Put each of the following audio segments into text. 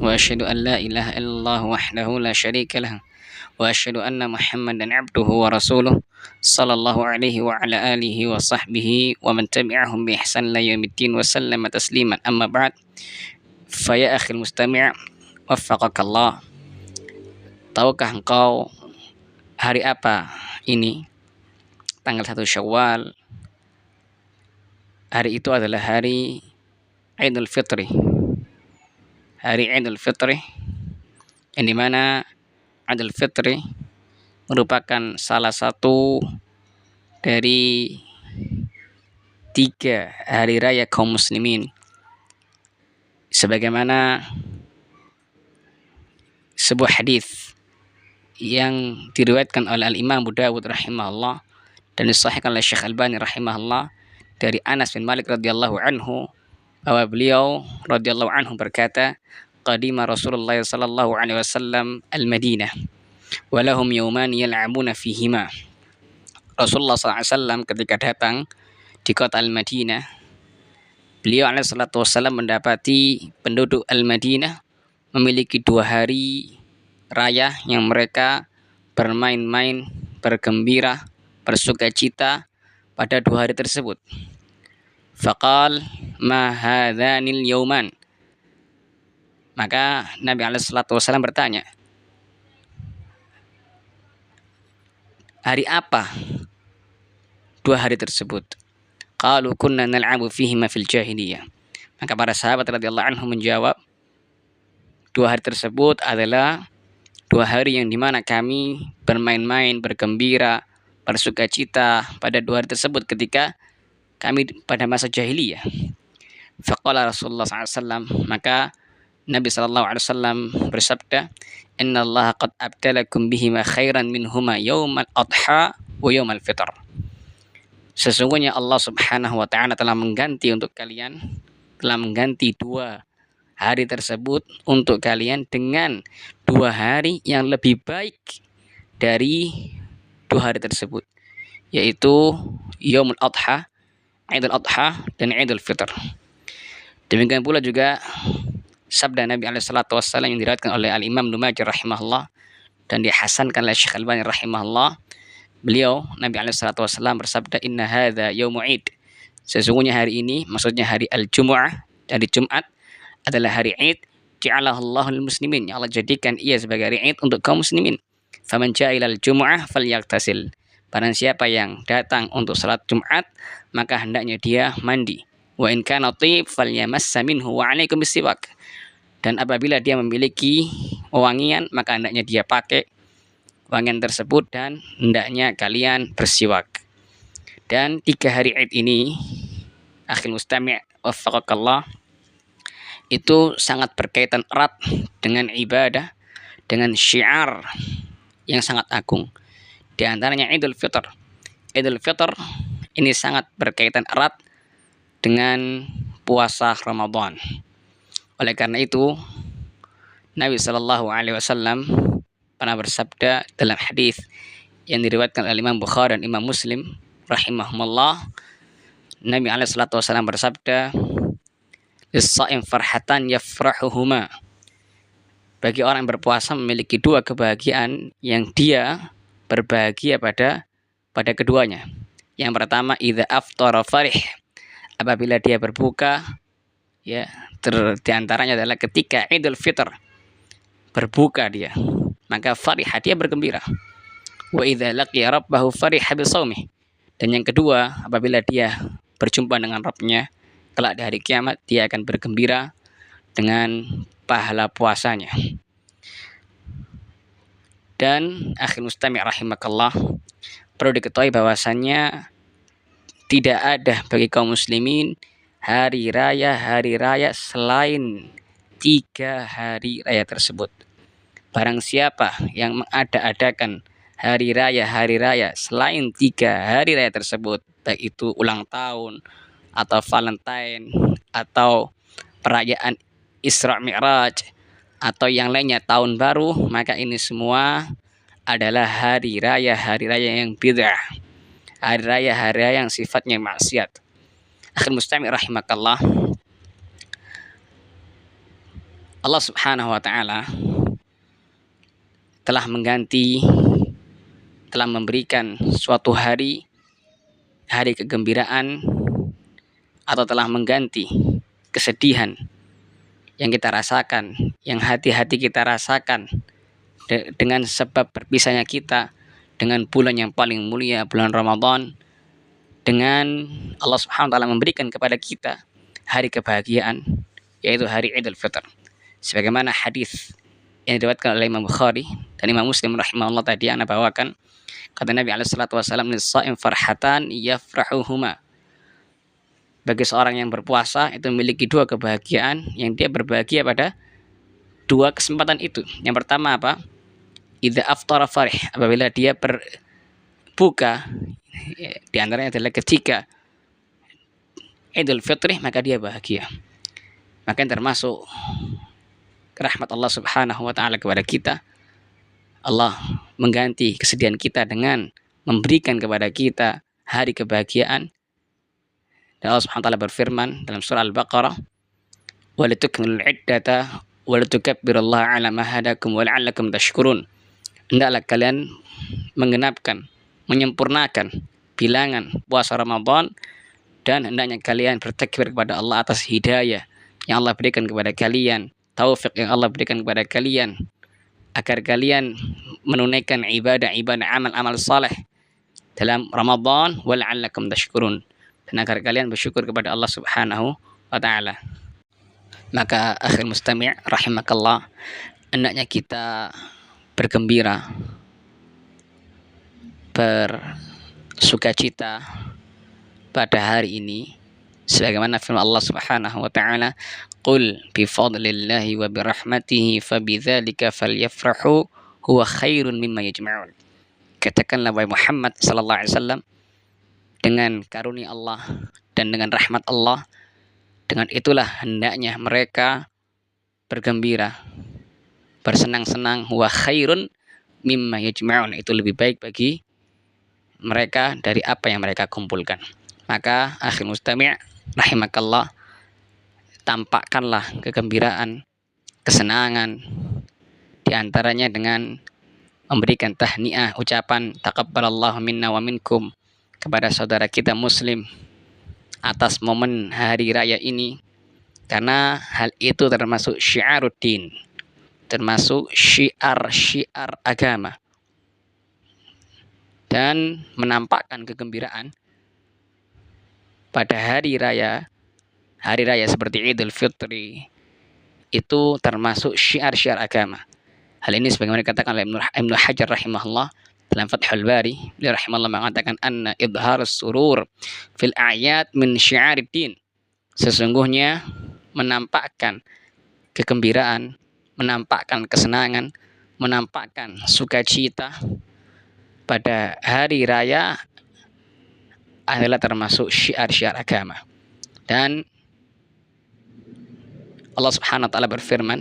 وأشهد أن لا إله إلا الله وحده لا شريك له وأشهد أن محمدا عبده ورسوله صلى الله عليه وعلى آله وصحبه ومن تبعهم بإحسان إلى يوم الدين وسلم تسليما. أما بعد، فيا أخي المستمع وفقك الله, tahukah engkau hari apa ini? Tanggal 1 Syawal. Hari itu adalah hari Idul Fitri. Hari Idul Fitri, yang dimana Idul Fitri merupakan salah satu dari 3 hari raya kaum muslimin, sebagaimana sebuah hadis yang diriwayatkan oleh Al-Imam Abu Dawud rahimahullah dan disahihkan oleh Syekh Albani rahimahullah dari Anas bin Malik radhiyallahu anhu, bahwa beliau radhiyallahu anhu berkata, qadima Rasulullah sallallahu alaihi wasallam al-Madinah wa lahum yawman yal'abuna fihima. Rasulullah sallallahu alaihi wasallam ketika datang di kota Al-Madinah, beliau alaihi salatu wasallam mendapati penduduk Al-Madinah memiliki 2 hari raya yang mereka bermain-main, bergembira, bersukacita pada 2 hari tersebut. Faqal ma hadhanil yauman. Maka Nabi alaihi salatu wasallam bertanya, hari apa 2 hari tersebut? Qalu kunna nal'abu fihima fil jahiliyah. Maka para sahabat radhiyallahu anhum menjawab, 2 hari tersebut adalah 2 hari yang dimana kami bermain-main, bergembira, bersukacita pada 2 hari tersebut ketika kami pada masa jahiliyah. Faqala Rasulullah SAW, maka Nabi SAW bersabda, Inna Allah qad abtalakum bihima khairan minhuma yawmal adha wa yawmal fitr. Sesungguhnya Allah subhanahu wa ta'ala telah mengganti untuk kalian, telah mengganti 2 hari tersebut untuk kalian dengan 2 hari yang lebih baik dari 2 hari tersebut, yaitu Yaumul Adha, Idul Adha, dan Idul Fitr. Demikian pula juga sabda Nabi alaihissalatu wassalam yang diriwayatkan oleh Al-Imam Ibnu Majah rahimahullah dan dihasankan oleh Syekh Albani rahimahullah. Beliau, Nabi alaihissalatu wassalam bersabda, inna hadza yaumu id. Sesungguhnya hari ini, maksudnya hari Al-Jumu'ah, dari Jumat, adalah hari Id, ja'alahu Allahul muslimin, yang Allah jadikan ia sebagai hari Id untuk kaum muslimin. Faman ja'a ilal jumu'ah falyaghtasil. Barang siapa yang datang untuk salat Jumat, maka hendaknya dia mandi. Wa in kana thib falyamassa minhu wa 'alaikum bisiwak. Dan apabila dia memiliki wangian, maka hendaknya dia pakai wangian tersebut dan hendaknya kalian bersiwak. Dan 3 hari Id ini, akhil mustami' waffaqakallah, itu sangat berkaitan erat dengan ibadah, dengan syiar yang sangat agung. Di antaranya Idul Fitr. Idul Fitr ini sangat berkaitan erat dengan puasa Ramadan. Oleh karena itu, Nabi Shallallahu Alaihi Wasallam pernah bersabda dalam hadis yang diriwayatkan oleh Imam Bukhari dan Imam Muslim rahimahumullah. Nabi alaihi salatu wasallam bersabda, lis-shaim farhatan yafrahuhuma. Bagi orang yang berpuasa memiliki 2 kebahagiaan yang dia berbahagia pada keduanya. Yang pertama, idza aftara farih. Apabila dia berbuka, ya, di antaranya adalah ketika Idul Fitr, berbuka dia, maka farihah, dia bergembira. Wa idza laqiya rabbahu fariha bisawmih. Dan yang kedua, apabila dia berjumpa dengan Rabb-nya kelak di hari kiamat, dia akan bergembira dengan pahala puasanya. Dan akhil mustami' rahimakallah, perlu diketahui bahwasannya tidak ada bagi kaum muslimin hari raya selain 3 hari raya tersebut. Barang siapa yang mengada-adakan hari raya selain 3 hari raya tersebut, baik itu ulang tahun atau Valentine atau perayaan Isra Mi'raj atau yang lainnya, tahun baru, maka ini semua adalah hari raya yang bid'ah, hari raya yang sifatnya maksiat. Akhil mustami' rahimakallah, Allah Subhanahu wa taala telah memberikan suatu hari kegembiraan, atau telah mengganti kesedihan yang kita rasakan, yang hati-hati kita rasakan dengan sebab berpisahnya kita dengan bulan yang paling mulia, bulan Ramadan, dengan Allah Subhanahu wa taala memberikan kepada kita hari kebahagiaan, yaitu hari Idul Fitr. Sebagaimana hadis yang diriwayatkan oleh Imam Bukhari dan Imam Muslim rahimahullah tadi yang bawakan, kata Nabi alaihi salatu wasallam, "Lis-shaim farhatan yafrahuhuma." Bagi seorang yang berpuasa itu memiliki dua kebahagiaan yang dia berbahagia pada dua kesempatan itu. Yang pertama apa? Idza aftara farih, apabila dia berbuka, di antaranya adalah ketika Idul Fitri, maka dia bahagia. Maka yang termasuk rahmat Allah Subhanahu wa taala kepada kita, Allah mengganti kesedihan kita dengan memberikan kepada kita hari kebahagiaan. Dan Allah Subhanahu wa taala berfirman dalam surah Al-Baqarah, "Walitukmilul iddata walitukabbirullaha 'ala ma hadakum wa la'allakum tashkurun." Hendaklah kalian menggenapkan, menyempurnakan bilangan puasa Ramadan, dan hendaknya kalian bertakbir kepada Allah atas hidayah yang Allah berikan kepada kalian, taufik yang Allah berikan kepada kalian, agar kalian menunaikan ibadah-ibadah, amal-amal saleh dalam Ramadan, wa la'allakum tashkurun, dan agar kalian bersyukur kepada Allah Subhanahu wa taala. Maka akhil mustami' rahimakallah, hendaknya kita bergembira, bersukacita pada hari ini sebagaimana firman Allah Subhanahu wa taala, "Qul bi fadlillahi wa bi rahmatihi fabidzalika falyafrahu huwa khairun mimma yajma'un." Katakanlah wahai Muhammad sallallahu alaihi wasallam, dengan karunia Allah dan dengan rahmat Allah, dengan itulah hendaknya mereka bergembira, bersenang-senang, huwa khairun mimma yajma'un, itu lebih baik bagi mereka dari apa yang mereka kumpulkan. Maka akhil mustami' rahimakallah, tampakkanlah kegembiraan, kesenangan, diantaranya dengan memberikan tahniah, ucapan taqabbalallahu minna wa minkum kepada saudara kita muslim atas momen hari raya ini, karena hal itu termasuk syiaruddin, termasuk syiar agama, dan menampakkan kegembiraan pada hari raya seperti Idul Fitri itu termasuk syiar agama. Hal ini sebagaimana dikatakan oleh Ibnu Hajar rahimahullah dalam Fathul Bari, beliau rahimahullah mengatakan, anna idharus surur fil a'yad min syiariddin. Sesungguhnya menampakkan kegembiraan, menampakkan kesenangan, menampakkan sukacita pada hari raya adalah termasuk syiar agama. Dan Allah Subhanahu wa taala berfirman,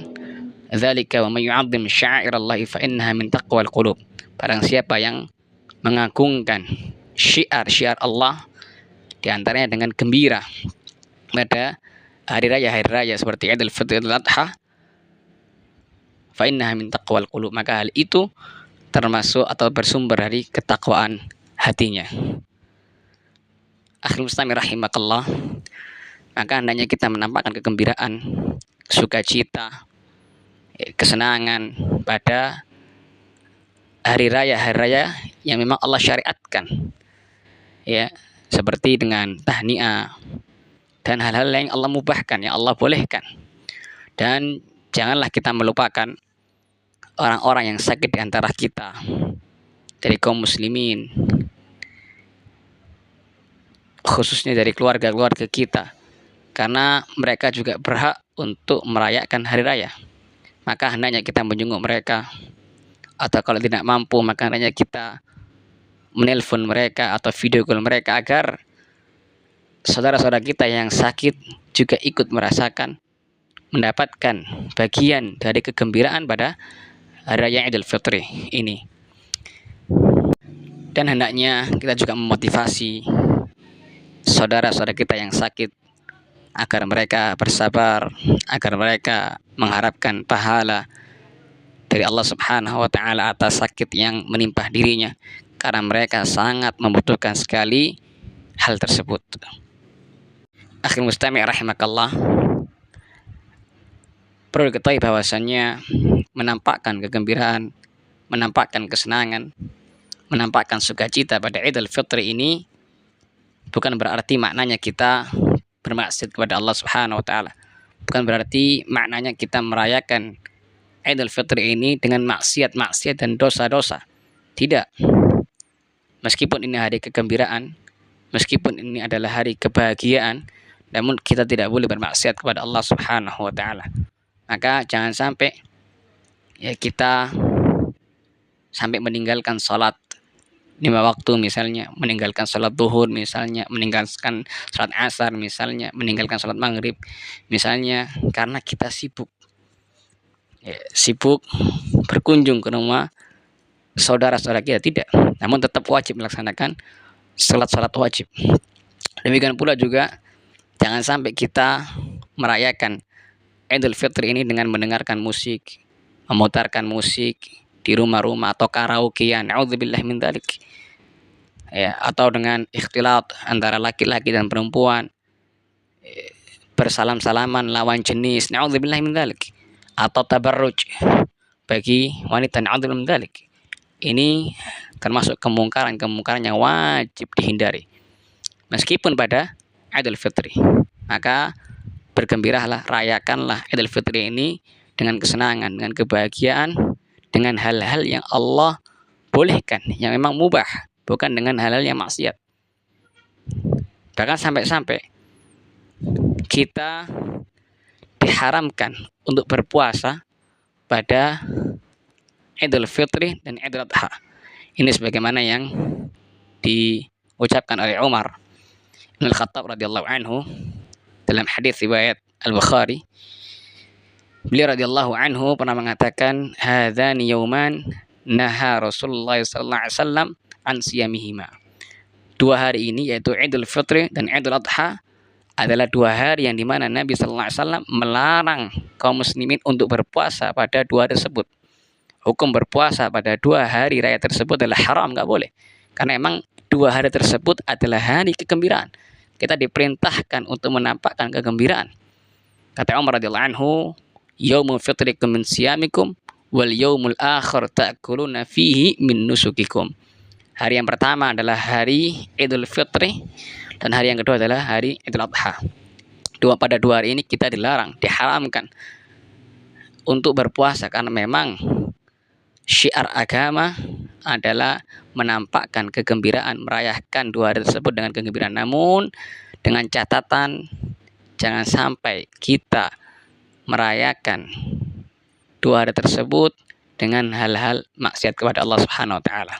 "Dzalika wa may yu'azzim sya'airallahi fa innaha min taqwal qulub." Barang siapa yang mengagungkan syiar Allah, di antaranya dengan gembira pada hari raya seperti Idul Fitri, Idul Adha, fa innaha min taqwal qulub, maka hal itu termasuk atau bersumber dari ketakwaan hatinya. Akhil mustami rahimakallah, maka hendaknya kita menampakkan kegembiraan, sukacita, kesenangan pada hari raya yang memang Allah syariatkan, ya, seperti dengan tahniah dan hal-hal yang Allah mubahkan, yang Allah bolehkan. Dan janganlah kita melupakan orang-orang yang sakit di antara kita dari kaum muslimin, khususnya dari keluarga-keluarga kita, karena mereka juga berhak untuk merayakan hari raya. Maka hendaknya kita menjenguk mereka, atau kalau tidak mampu maka hendaknya kita menelpon mereka atau video call mereka, agar saudara-saudara kita yang sakit juga ikut merasakan, mendapatkan bagian dari kegembiraan pada hari raya Idul Fitri ini. Dan hendaknya kita juga memotivasi saudara-saudara kita yang sakit agar mereka bersabar, agar mereka mengharapkan pahala dari Allah Subhanahu wa taala atas sakit yang menimpa dirinya, karena mereka sangat membutuhkan sekali hal tersebut. Akhil mustami' rahimakallah, perlu diketahui bahwasannya menampakkan kegembiraan, menampakkan kesenangan, menampakkan sukacita pada Idul Fitri ini bukan berarti maknanya kita bermaksud kepada Allah Subhanahu wa taala. Bukan berarti maknanya kita merayakan Idul Fitri ini dengan maksiat-maksiat dan dosa-dosa. Tidak. Meskipun ini hari kegembiraan, meskipun ini adalah hari kebahagiaan, namun kita tidak boleh bermaksiat kepada Allah Subhanahu wa taala. Maka jangan sampai kita sampai meninggalkan sholat 5 waktu misalnya, meninggalkan sholat duhur misalnya, meninggalkan sholat asar misalnya, meninggalkan sholat maghrib misalnya, karena kita sibuk berkunjung ke rumah saudara-saudara kita. Tidak, namun tetap wajib melaksanakan sholat wajib. Demikian pula juga jangan sampai kita merayakan Idul Fitri ini dengan mendengarkan musik, memutarkan musik di rumah-rumah atau karaokean, na'udzubillah min dzalik, atau dengan ikhtilat antara laki-laki dan perempuan, bersalam-salaman lawan jenis, na'udzubillah min dzalik, atau tabarruj bagi wanita, na'udzubillah min dzalik. Ini termasuk kemungkaran yang wajib dihindari meskipun pada Idul Fitri. Maka bergembiralah, rayakanlah Idul Fitri ini dengan kesenangan, dengan kebahagiaan, dengan hal-hal yang Allah bolehkan, yang memang mubah, bukan dengan hal-hal yang maksiat. Bahkan sampai-sampai kita diharamkan untuk berpuasa pada Idul Fitri dan Idul Adha. Ini sebagaimana yang diucapkan oleh Umar bin Khattab radhiyallahu anhu dalam hadis riwayat Al-Bukhari. Beliau radhiyallahu anhu pernah mengatakan, hadzani yauman naha Rasulullah sallallahu alaihi wasallam an siyamihima. 2 hari ini, yaitu Idul Fitri dan Idul Adha, adalah 2 hari yang dimana Nabi sallallahu alaihi wasallam melarang kaum muslimin untuk berpuasa pada 2 hari tersebut. Hukum berpuasa pada 2 hari raya tersebut adalah haram, nggak boleh. Karena emang 2 hari tersebut adalah hari kegembiraan. Kita diperintahkan untuk menampakkan kegembiraan. Kata Umar radhiyallahu anhu, yaumul fitrikum min siyamikum wal yaumul akhir ta'kuluna fihi min nusukikum. Hari yang pertama adalah hari Idul Fitri dan hari yang kedua adalah hari Idul Adha. Pada 2 hari ini kita dilarang, diharamkan untuk berpuasa, karena memang syiar agama adalah menampakkan kegembiraan, merayakan 2 hari tersebut dengan kegembiraan. Namun dengan catatan jangan sampai kita merayakan 2 hari tersebut dengan hal-hal maksiat kepada Allah Subhanahu wa taala.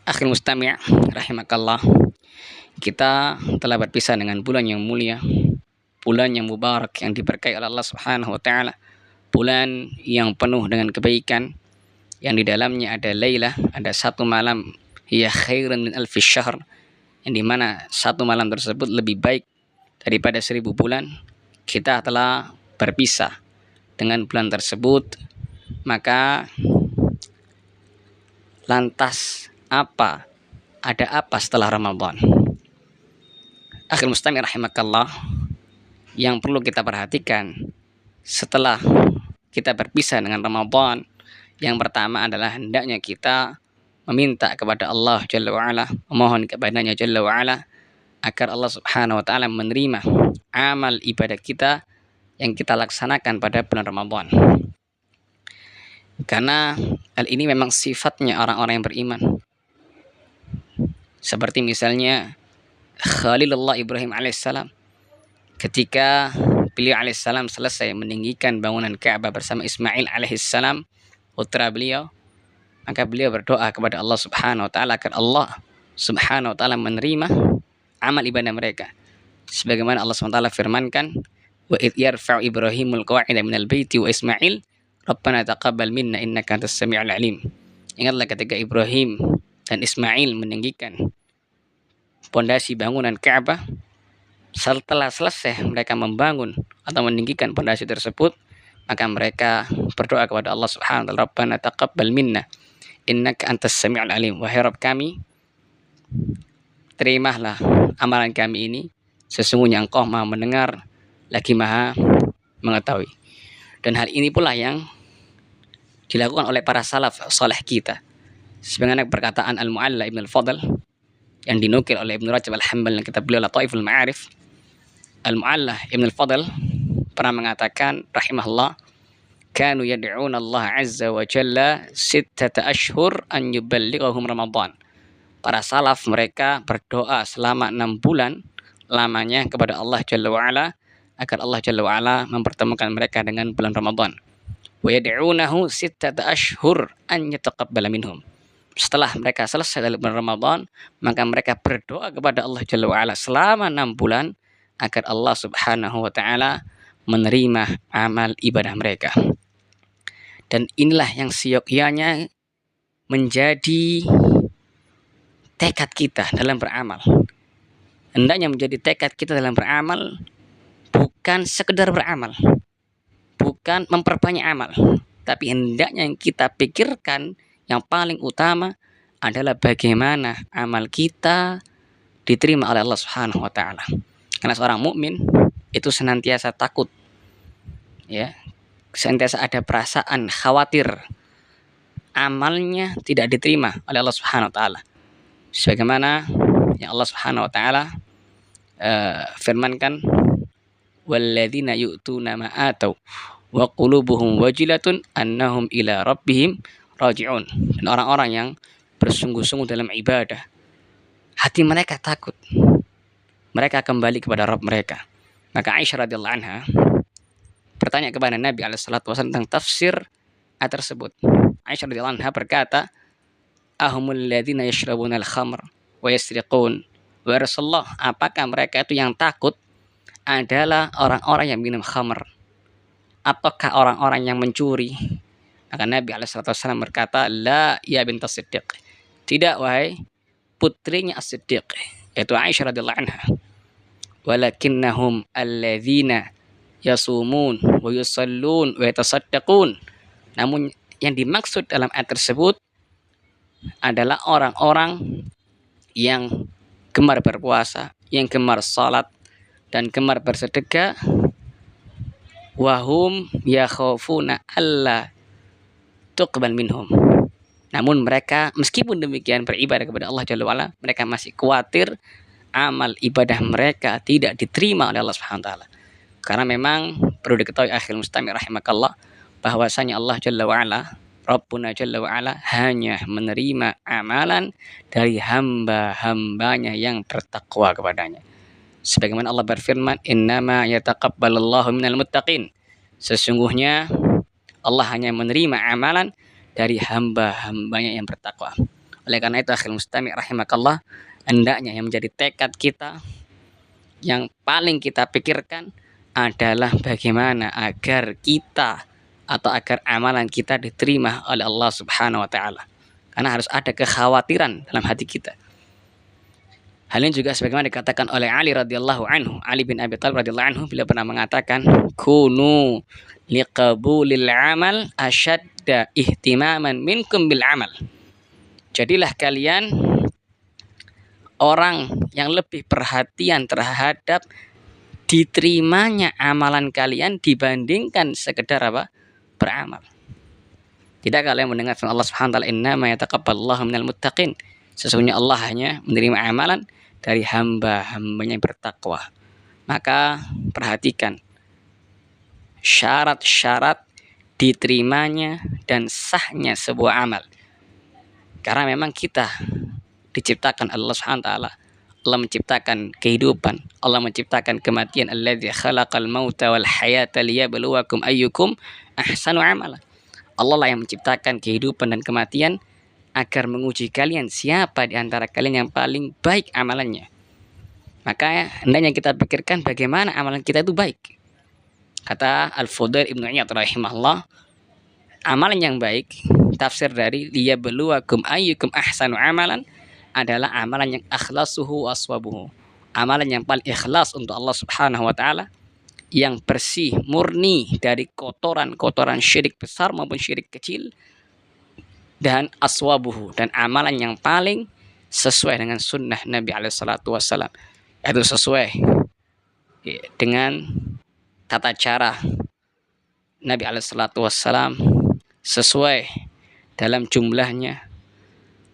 Akhil mustami' rahimakallah, kita telah berpisah dengan bulan yang mulia, bulan yang mubarak, yang diberkahi oleh Allah Subhanahu wa taala, bulan yang penuh dengan kebaikan, yang di dalamnya ada lailah, ada 1 malam, hiya khairun min alfi syahr, yang dimana 1 malam tersebut lebih baik daripada 1000 bulan. Kita telah berpisah dengan bulan tersebut. Maka lantas ada apa setelah Ramadan? Akhil mustami' rahimakallah, yang perlu kita perhatikan setelah kita berpisah dengan Ramadan, yang pertama adalah hendaknya kita meminta kepada Allah Jalla wa'ala, memohon kepadanya Jalla wa'ala agar Allah Subhanahu wa ta'ala menerima amal ibadah kita yang kita laksanakan pada bulan Ramadan. Karena hal ini memang sifatnya orang-orang yang beriman. Seperti misalnya Khalilullah Ibrahim alaihissalam, ketika beliau alaihissalam selesai meninggikan bangunan Ka'bah bersama Ismail alaihissalam, putra beliau, maka beliau berdoa kepada Allah Subhanahu wa taala agar Allah Subhanahu wa taala menerima amal ibadah mereka. Sebagaimana Allah Subhanahu wa taala firmankan, wa idh yarfa'u Ibrahimul qawa'ida minal baiti wa Ismail Rabbana taqabbal minna innaka antas sami'ul alim. Ingatlah ketika Ibrahim dan Ismail meninggikan pondasi bangunan Ka'bah, Setelah selesai mereka membangun atau meninggikan pondasi tersebut, maka mereka berdoa kepada Allah Subhanahu wa taala, Rabbana taqabbal minna innaka antas samiul alim. Wahai Rabb kami, terimalah amalan kami ini, sesungguhnya Engkau Maha mendengar lagi Maha mengetahui. Dan hal ini pula yang dilakukan oleh para salaf saleh kita. Sebagaimana perkataan Al-Mu'alla Ibn Al-Fadl yang dinukil oleh Ibn Rajab Al-Hambal dalam kitab beliau Lataiful Ma'arif. Al-Mu'alla Ibn Al-Fadl pernah mengatakan rahimahullah, kanu yad'una Allah azza wa jalla sittata ashhur an yuballighahum Ramadan. Para salaf mereka berdoa selama 6 bulan lamanya kepada Allah Jalla wa'ala agar Allah Jalla wa'ala mempertemukan mereka dengan bulan Ramadan. Wa yad'unahu sittata ashhur an yataqabbala minhum. Setelah mereka selesai dari bulan Ramadan, maka mereka berdoa kepada Allah Jalla wa'ala selama 6 bulan agar Allah Subhanahu wa ta'ala menerima amal ibadah mereka. Dan inilah yang seyogyanya menjadi tekad kita dalam beramal. Hendaknya menjadi tekad kita dalam beramal bukan sekedar beramal, bukan memperbanyak amal, tapi hendaknya yang kita pikirkan yang paling utama adalah bagaimana amal kita diterima oleh Allah Subhanahu wa taala. Karena seorang mukmin itu senantiasa takut, ya, senantiasa ada perasaan khawatir amalnya tidak diterima oleh Allah Subhanahu wa taala. Sebagaimana yang Allah Subhanahu wa taala firmankan, walladzina yu'tuna ma atau wa qulubuhum wajilatun annahum ila rabbihim raji'un. Dan orang-orang yang bersungguh-sungguh dalam ibadah, hati mereka takut, mereka kembali kepada Rabb mereka. Maka Aisyah radhiyallahu anha bertanya kepada Nabi SAW tentang tafsir ayat tersebut. Aisyah radhiyallahu anha berkata, ahumul ladzina yashrabuna al-khamr wa yasriqun. Wa Rasulullah, apakah mereka itu yang takut adalah orang-orang yang minum khamr ataukah orang-orang yang mencuri? Maka Nabi SAW berkata, la ya bintas Siddiq, tidak wahai putrinya As-Siddiq, yaitu Aisyah radhiyallahu anha. Walakinnahum alladzina yasumun wa yusallun wa yatasaddaqun. Namun yang dimaksud dalam ayat tersebut adalah orang-orang yang gemar berpuasa, yang gemar salat dan gemar bersedekah, wahum yakhafuna alla tuqbal minhum. Namun mereka meskipun demikian beribadah kepada Allah Jalla wa'ala, mereka masih khawatir amal ibadah mereka tidak diterima oleh Allah Subhanahu wa taala. Karena memang perlu diketahui akhil mustami' rahimakallah, bahwasanya Allah Jalla wa'ala, Rabbuna Jalla wa'ala hanya menerima amalan dari hamba-hambanya yang bertakwa kepadanya. Sebagaimana Allah berfirman, innama yataqabbalullahu minal muttaqin. Sesungguhnya Allah hanya menerima amalan dari hamba-hambanya yang bertakwa. Oleh karena itu akhil mustami' rahimakallah, hendaknya yang menjadi tekad kita, yang paling kita pikirkan adalah bagaimana agar kita atau agar amalan kita diterima oleh Allah Subhanahu wa taala. Karena harus ada kekhawatiran dalam hati kita. Hal ini juga sebagaimana dikatakan oleh Ali radhiyallahu anhu, Ali bin Abi Thalib radhiyallahu anhu, beliau pernah mengatakan, kunu liqabulil amal asyadda ihtimaman minkum bil amal. Jadilah kalian orang yang lebih perhatian terhadap diterimanya amalan kalian dibandingkan sekedar apa? Beramal. Tidak kalian mendengar firman Allah Subhanahu wa taala, innama yataqabbalullahu minal muttaqin. Sesungguhnya Allah hanya menerima amalan dari hamba-hambanya yang bertakwa. Maka perhatikan syarat-syarat diterimanya dan sahnya sebuah amal. Karena memang kita diciptakan Allah Subhanahu wa taala. Allah menciptakan kehidupan, Allah menciptakan kematian. Alladzi khalaqal mauta wal hayata liyabluwakum ayyukum ahsanu amala. Allah lah yang menciptakan kehidupan dan kematian agar menguji kalian siapa di antara kalian yang paling baik amalannya. Maka hendaknya kita pikirkan bagaimana amalan kita itu baik. Kata Al-Fudail Ibnu Iyad rahimahullah, amalan yang baik, tafsir dari liyabluwakum ayyukum ahsanu amalan, adalah amalan yang akhlasuhu waswabuhu, amalan yang paling ikhlas untuk Allah Subhanahu wa taala, yang bersih, murni dari kotoran-kotoran syirik besar maupun syirik kecil, dan aswabuhu, dan amalan yang paling sesuai dengan sunnah Nabi alaihissalatu wassalam, yaitu sesuai dengan tata cara Nabi alaihissalatu wassalam, sesuai dalam jumlahnya,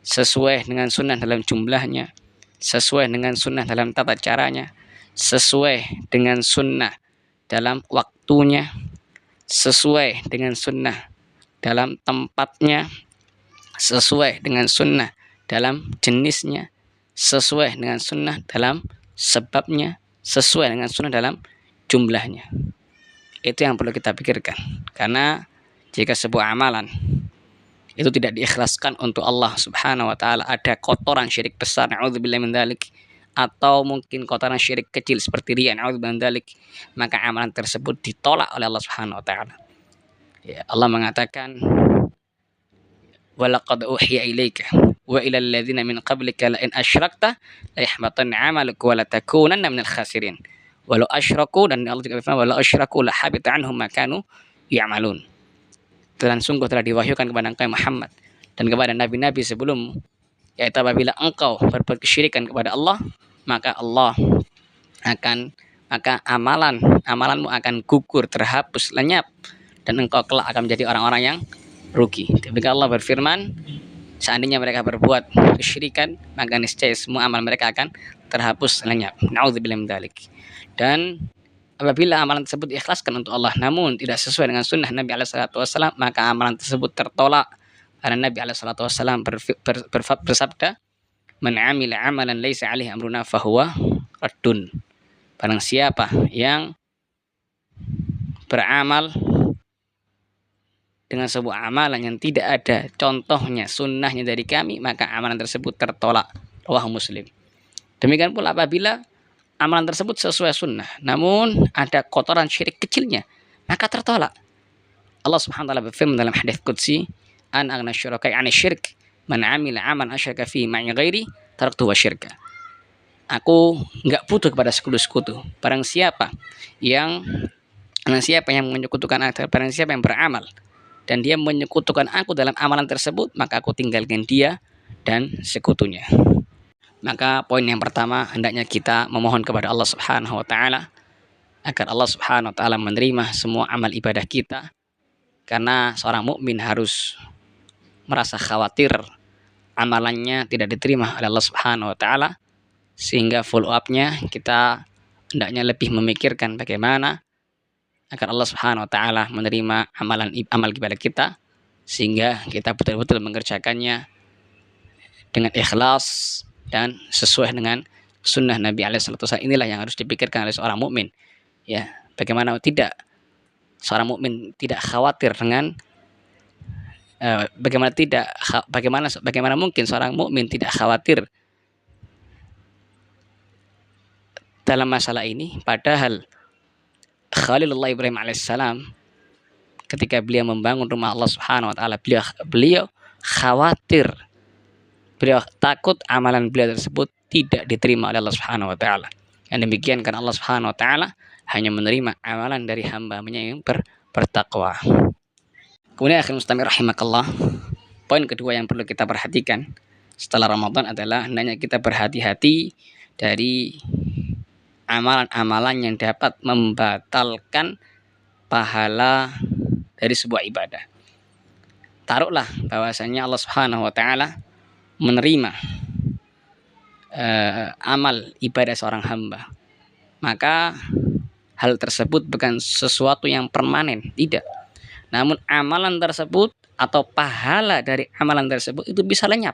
sesuai dengan sunnah dalam jumlahnya, sesuai dengan sunnah dalam tata caranya, sesuai dengan sunnah dalam waktunya, sesuai dengan sunnah dalam tempatnya, sesuai dengan sunnah dalam jenisnya, sesuai dengan sunnah dalam sebabnya, sesuai dengan sunnah dalam jumlahnya. Itu yang perlu kita pikirkan. Karena jika sebuah amalan itu tidak diikhlaskan untuk Allah Subhanahu wa taala, ada kotoran syirik besar, na'udzubillahi min dzalik, atau mungkin kotoran syirik kecil seperti riya, na'udzubillahi min dzalik, maka amalan tersebut ditolak oleh Allah Subhanahu wa taala. Ya, Allah mengatakan, walaqad uhiya ilaika wa ilal ladzina min qablika la in asyrakta la yahbatanna 'amaluka wa la takunanna minal khasirin. Walau asyraku, dan Allah juga berfirman, walau asyraku la habita anhum ma kanu ya'malun. Dan sungguh telah diwahyukan kepada engkau Muhammad dan kepada nabi-nabi sebelum, yaitu apabila engkau berbuat kesyirikan kepada Allah, maka amalanmu akan gugur, terhapus, lenyap, dan engkau kelak akan menjadi orang-orang yang rugi. Ketika Allah berfirman, seandainya mereka berbuat kesyirikan, maka niscaya semua amal mereka akan terhapus, lenyap. Na'udzubillahi min dzalik. Dan apabila amalan tersebut diikhlaskan untuk Allah namun tidak sesuai dengan sunnah Nabi SAW, maka amalan tersebut tertolak. Karena Nabi SAW bersabda, man amila amalan laisa alaihi amruna fahuwa raddun. Barang siapa yang beramal dengan sebuah amalan yang tidak ada contohnya, sunnahnya dari kami, maka amalan tersebut tertolak. Rawahu Muslim. Demikian pula apabila amalan tersebut sesuai sunnah namun ada kotoran syirik kecilnya, maka tertolak. Allah Subhanahu wa taala berfirman dalam hadits qudsi, an aghna syuraka'i 'ani syirk man 'amila 'amalan asyraka fi ma'i ghairi taraktu wa syirka. Aku enggak butuh kepada sekutu-sekutu. Barang siapa yang menyekutukan aku, barang siapa yang beramal dan dia menyekutukan aku dalam amalan tersebut, maka aku tinggalkan dia dan sekutunya. Maka poin yang pertama, hendaknya kita memohon kepada Allah Subhanahu wa taala agar Allah Subhanahu wa taala menerima semua amal ibadah kita. Karena seorang mukmin harus merasa khawatir amalannya tidak diterima oleh Allah Subhanahu wa taala, sehingga follow up-nya kita hendaknya lebih memikirkan bagaimana agar Allah Subhanahu wa taala menerima amal ibadah kita, sehingga kita betul-betul mengerjakannya dengan ikhlas dan sesuai dengan sunnah Nabi alaihissalam. Inilah yang harus dipikirkan oleh seorang mukmin. Ya, bagaimana seorang mukmin tidak khawatir dengan bagaimana mungkin seorang mukmin tidak khawatir dalam masalah ini, padahal Khalilullah Ibrahim alaihissalam ketika beliau membangun rumah Allah Subhanahu wa taala, beliau khawatir, beliau takut amalan beliau tersebut tidak diterima oleh Allah Subhanahu wa taala. Yang demikian kan Allah Subhanahu wa taala hanya menerima amalan dari hamba-Nya yang bertakwa. Kemudian akhir mustamir rahimakallah, poin kedua yang perlu kita perhatikan setelah Ramadan adalah hendaknya kita berhati-hati dari amalan-amalan yang dapat membatalkan pahala dari sebuah ibadah. Taruhlah bahwasanya Allah Subhanahu wa taala menerima amal ibadah seorang hamba, maka hal tersebut bukan sesuatu yang permanen, tidak. Namun amalan tersebut atau pahala dari amalan tersebut itu bisa lenyap.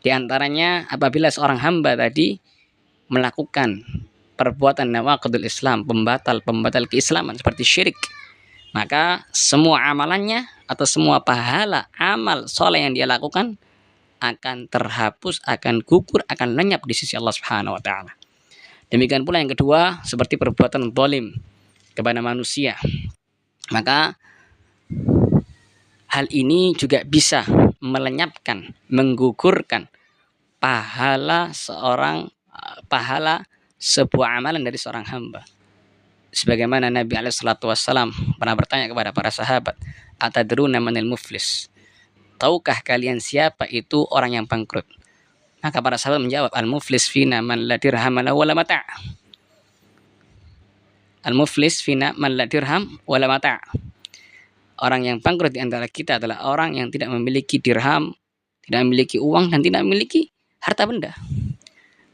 Di antaranya apabila seorang hamba tadi melakukan perbuatan nawaqidul Islam, pembatal keislaman seperti syirik, maka semua amalannya atau semua pahala amal soleh yang dia lakukan akan terhapus, akan gugur, akan lenyap di sisi Allah Subhanahu wa taala. Demikian pula yang kedua, seperti perbuatan zalim kepada manusia. Maka hal ini juga bisa melenyapkan, menggugurkan pahala seorang pahala sebuah amalan dari seorang hamba. Sebagaimana Nabi SAW pernah bertanya kepada para sahabat, atadruna manil muflis? Tahukah kalian siapa itu orang yang bangkrut? Maka para sahabat menjawab, al-muflis fina man la dirham wala mata'. Al-muflis fina man la dirham wala mata'. Orang yang bangkrut di antara kita adalah orang yang tidak memiliki dirham, tidak memiliki uang, dan tidak memiliki harta benda.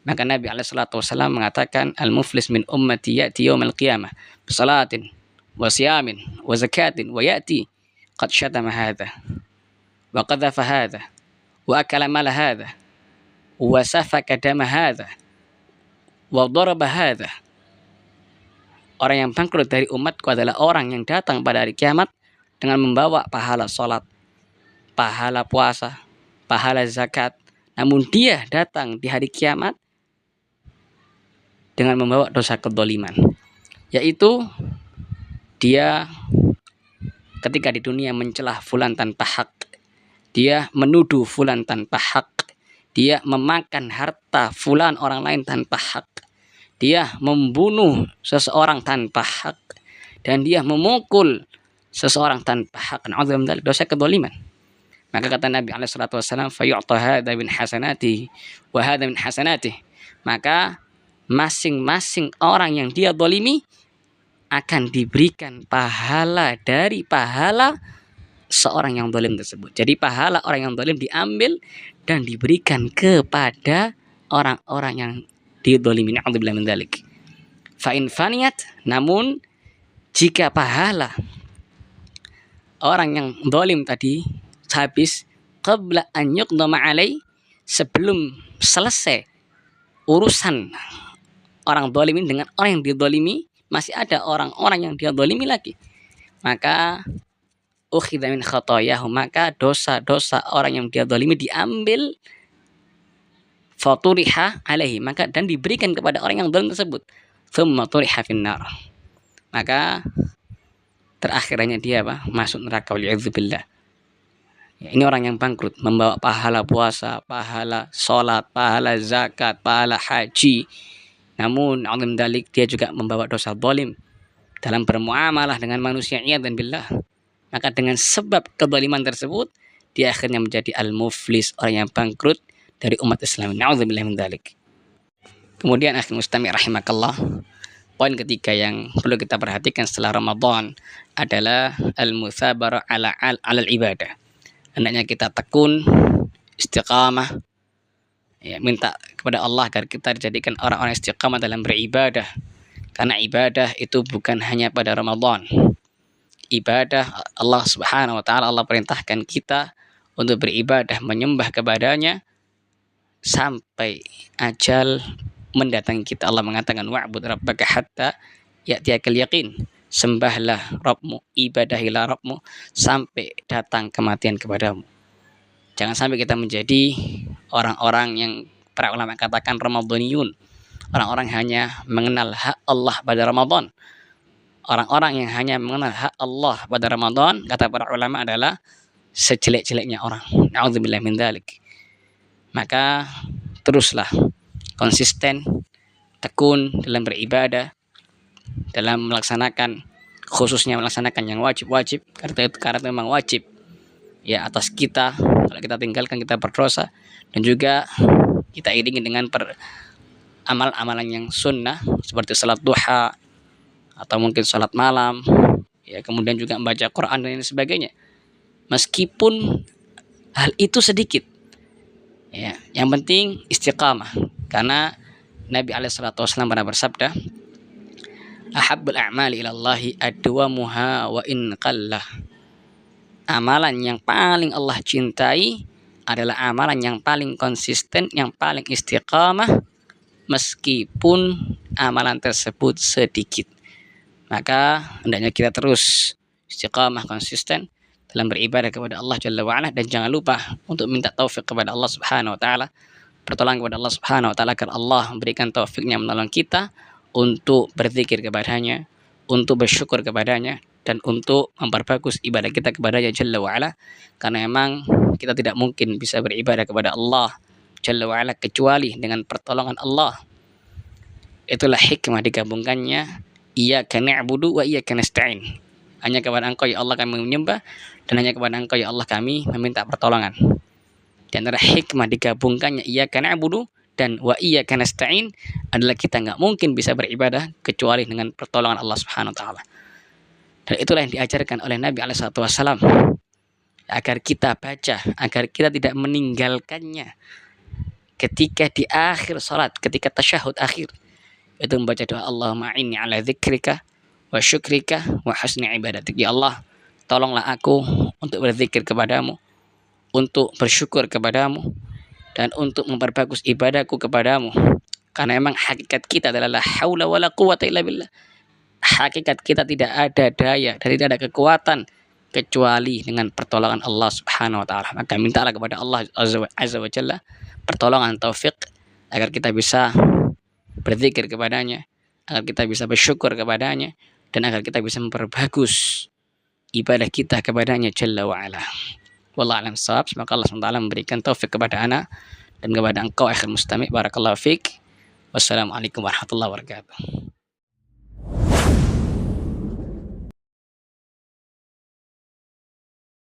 Maka Nabi SAW mengatakan, al-muflis min ummati ya'ti yawmal qiyamah bisalatin wa siyamin wa zakatin wa ya'ti qad syatama hadha wa qadhafa hadha wa akala mala hadha wa safaka dama hadha wa daraba hadha. Orang yang bangkrut dari umatku adalah orang yang datang pada hari kiamat dengan membawa pahala salat, pahala puasa, pahala zakat, namun dia datang di hari kiamat dengan membawa dosa kedzaliman, yaitu dia ketika di dunia mencelah fulan tanpa hak, dia menuduh fulan tanpa hak, dia memakan harta fulan orang lain tanpa hak, dia membunuh seseorang tanpa hak, dan dia memukul seseorang tanpa hak. Na'udzubillah, dosa kedzaliman. Maka kata Nabi SAW, fayu'ta hadza min hasanatihi wa hadza min hasanatihi. Maka masing-masing orang yang dia zalimi akan diberikan pahala dari pahala seorang yang zalim tersebut. Jadi pahala orang yang zalim diambil dan diberikan kepada orang-orang yang dizalimi. Na'udzubillah min dzalik. Fa in faniyat, namun jika pahala orang yang zalim tadi habis, qabla an yuqdama alai, sebelum selesai urusan orang zalim ini dengan orang yang dizalimi, masih ada orang-orang yang dia zalimi lagi, maka ukhidha min khatayahu, maka dosa-dosa orang yang dia zalimi diambil, faturiha alaihi, maka dan diberikan kepada orang yang zalim tersebut, thumma turiha finnar, maka terakhirnya dia masuk neraka, wal'iyadzubillah. Ya, ini orang yang bangkrut, membawa pahala puasa, pahala sholat, pahala zakat, pahala haji, namun alim dalik dia juga membawa dosa zalim dalam bermuamalah dengan manusia, dan billah. Maka dengan sebab kezaliman tersebut, dia akhirnya menjadi al-muflis, orang yang bangkrut dari umat Islam. Na'udzubillah min dzalik. Kemudian akhir mustami' rahimakallah, poin ketiga yang perlu kita perhatikan setelah Ramadan adalah al-mutsabarah ala ibadah. Hendaknya kita tekun, istiqamah, ya, minta kepada Allah agar kita dijadikan orang-orang istiqamah dalam beribadah. Karena ibadah itu bukan hanya pada Ramadan. Ibadah Allah Subhanahu wa taala, Allah perintahkan kita untuk beribadah, menyembah kepadanya sampai ajal mendatangi kita. Allah mengatakan, wa'bud rabbaka hatta ya'tiyakal yaqin. Sembahlah Rabbmu, ibadahilah Rabbmu sampai datang kematian kepadamu. Jangan sampai kita menjadi orang-orang yang para ulama katakan Ramadaniyun, orang-orang hanya mengenal hak Allah pada Ramadan. Orang-orang yang hanya mengenal hak Allah pada Ramadan, kata para ulama, adalah sejelek-jeleknya orang. Na'udzubillah min dzalik. Maka teruslah konsisten, tekun dalam beribadah, dalam melaksanakan, khususnya melaksanakan yang wajib-wajib, karena itu memang wajib ya atas kita. Kalau kita tinggalkan, kita berdosa. Dan juga kita iringi dengan amal-amalan yang sunnah, seperti salat duha atau mungkin salat malam, ya, kemudian juga membaca Quran dan lain sebagainya. Meskipun hal itu sedikit, ya, yang penting istiqamah. Karena Nabi SAW pernah bersabda, ahabbul a'mali ilallahi adwamuha wa in qallah. Amalan yang paling Allah cintai adalah amalan yang paling konsisten, yang paling istiqamah, meskipun amalan tersebut sedikit. Maka hendaknya kita terus istiqamah, konsisten dalam beribadah kepada Allah Jalla wa'ala, dan jangan lupa untuk minta taufik kepada Allah Subhanahu wa ta'ala, pertolongan kepada Allah Subhanahu wa ta'ala, agar Allah memberikan taufiknya menolong kita untuk berzikir kepadanya, untuk bersyukur kepadanya, dan untuk memperbagus ibadah kita kepadanya Jalla wa'ala. Karena memang kita tidak mungkin bisa beribadah kepada Allah Jalla wa'ala kecuali dengan pertolongan Allah Itulah hikmah digabungkannya iyyaka na'budu wa iyyaka nasta'in. Hanya kepada Engkau ya Allah kami menyembah, dan hanya kepada Engkau ya Allah kami meminta pertolongan. Di antara hikmah digabungkannya iyyaka na'budu dan wa iyyaka nasta'in adalah kita nggak mungkin bisa beribadah kecuali dengan pertolongan Allah Subhanahu wa taala. Dan itulah yang diajarkan oleh Nabi alaihi wasallam agar kita baca, agar kita tidak meninggalkannya ketika di akhir salat, ketika tasyahud akhir. Itu membaca doa Allahumma inni ala dzikrika wa syukrika wa husni ibadatik. Ya Allah, tolonglah aku untuk berzikir kepadamu, untuk bersyukur kepadamu, dan untuk memperbagus ibadahku kepadamu. Karena memang hakikat kita adalah la haula wala quwata illa billah. Hakikat kita tidak ada daya dan tidak ada kekuatan kecuali dengan pertolongan Allah Subhanahu wa taala. Maka mintalah kepada Allah Azza wa Jalla pertolongan, taufik, agar kita bisa berzikir kepadanya, agar kita bisa bersyukur kepadanya, dan agar kita bisa memperbagus ibadah kita kepadanya Jalla wa ala. Wallahu a'lam shawab. Semoga Allah SWT memberikan taufik kepada ana dan kepada engkau akhir mustami'. Barakallahu fiik. Wassalamualaikum warahmatullahi wabarakatuh.